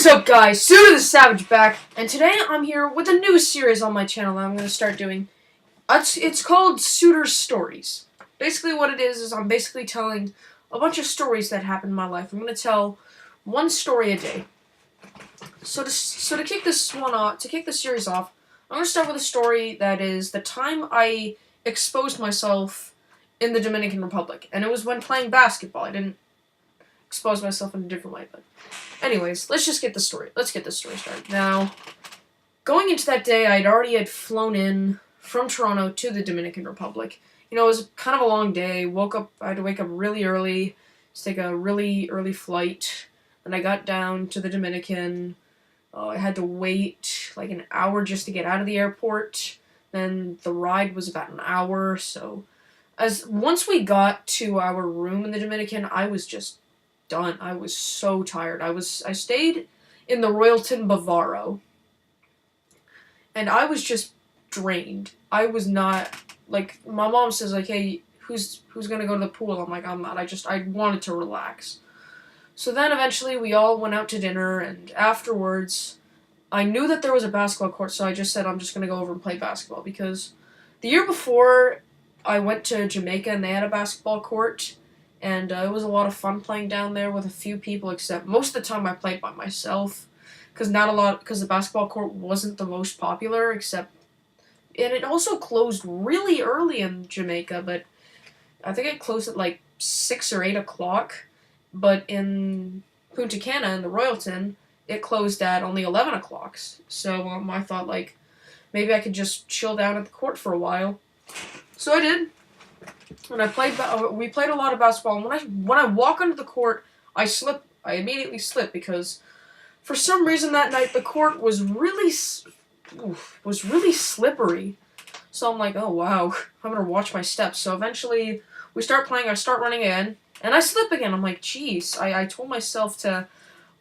What is up, guys? Souter the Savage back, and today I'm here with a new series on my channel that I'm going to start doing. It's called Souter's Stories. Basically what it is I'm basically telling a bunch of stories that happened in my life. I'm going to tell one story a day. So to kick this one off, to kick the series off, I'm going to start with a story that is the time I exposed myself in the Dominican Republic. And it was when playing basketball. I didn't expose myself in a different way, but anyways, let's get this story started. Now, going into that day, I had flown in from Toronto to the Dominican Republic. You know, it was kind of a long day. I had to wake up really early to take a really early flight. And I got down to the Dominican. I had to wait like an hour just to get out of the airport. Then the ride was about an hour. So, once we got to our room in the Dominican, I was just done. I was so tired. I stayed in the Royalton Bavaro, and I was just drained. I was not, like, my mom says, like, hey, who's gonna go to the pool? I'm like, I'm not. I wanted to relax. So then eventually we all went out to dinner, and afterwards I knew that there was a basketball court, so I just said I'm just gonna go over and play basketball, because the year before I went to Jamaica and they had a basketball court. And it was a lot of fun playing down there with a few people, except most of the time I played by myself. Because the basketball court wasn't the most popular, and it also closed really early in Jamaica, but I think it closed at like 6 or 8 o'clock. But in Punta Cana, in the Royalton, it closed at only 11 o'clock. So I thought, like, maybe I could just chill down at the court for a while. So I did. And we played a lot of basketball, and when I walk onto the court, I immediately slip, because for some reason that night the court was really slippery. So I'm like, oh wow, I'm gonna watch my steps. So eventually we start playing, I start running again, and I slip again. I'm like, jeez, I told myself to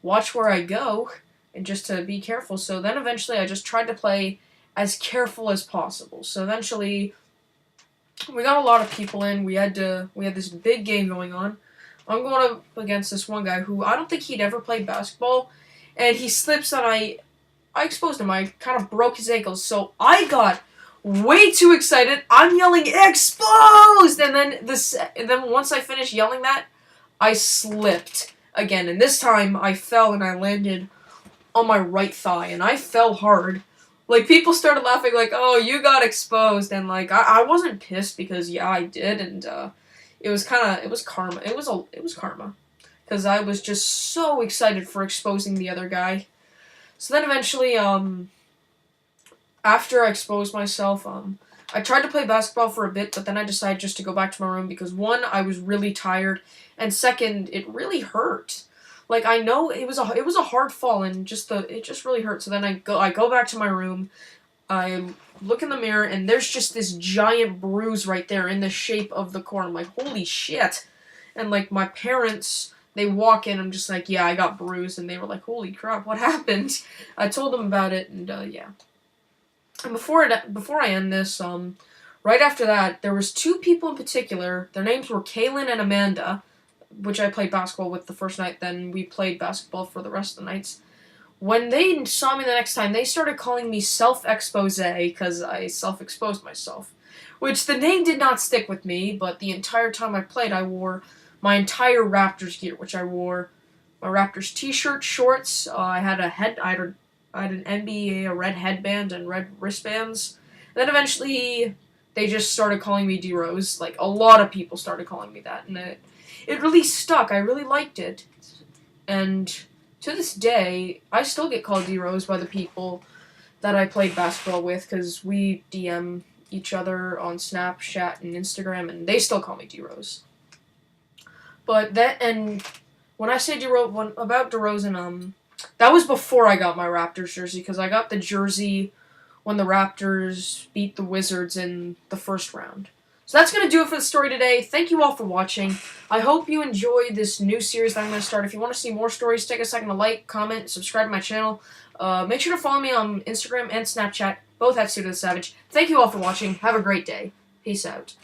watch where I go and just to be careful. So then eventually I just tried to play as careful as possible. So eventually we got a lot of people in. We had this big game going on. I'm going up against this one guy who I don't think he'd ever played basketball, and he slips, and I exposed him. I kind of broke his ankles, so I got way too excited. I'm yelling "exposed!" and then once I finished yelling that, I slipped again, and this time I fell and I landed on my right thigh, and I fell hard. Like, people started laughing, like, oh, you got exposed, and, like, I wasn't pissed, because, yeah, I did, and, it was karma. It was karma, because I was just so excited for exposing the other guy. So then eventually, after I exposed myself, I tried to play basketball for a bit, but then I decided just to go back to my room, because, one, I was really tired, and second, it really hurt. Like, I know it was a hard fall, and it just really hurt. So then I go back to my room, I look in the mirror, and there's just this giant bruise right there in the shape of the core. I'm like, holy shit! And like, my parents, they walk in, I'm just like, yeah, I got bruised, and they were like, holy crap, what happened? I told them about it, and yeah. And before I end this, right after that, there was 2 people in particular. Their names were Kaylin and Amanda, which I played basketball with the first night. Then we played basketball for the rest of the nights. When they saw me the next time, they started calling me Self-Expose, because I self-exposed myself. Which, the name did not stick with me, but the entire time I played, I wore my entire Raptors gear, which I wore my Raptors t-shirt, shorts, I had an NBA, a red headband, and red wristbands. Then eventually, they just started calling me D-Rose. Like, a lot of people started calling me that, and it really stuck. I really liked it. And to this day, I still get called D-Rose by the people that I played basketball with, because we DM each other on Snapchat and Instagram, and they still call me D-Rose. But and when I say about DeRozan, that was before I got my Raptors jersey, because I got the jersey when the Raptors beat the Wizards in the first round. So that's going to do it for the story today. Thank you all for watching. I hope you enjoyed this new series that I'm going to start. If you want to see more stories, take a second to like, comment, subscribe to my channel. Make sure to follow me on Instagram and Snapchat, both at Souter the Savage. Thank you all for watching. Have a great day. Peace out.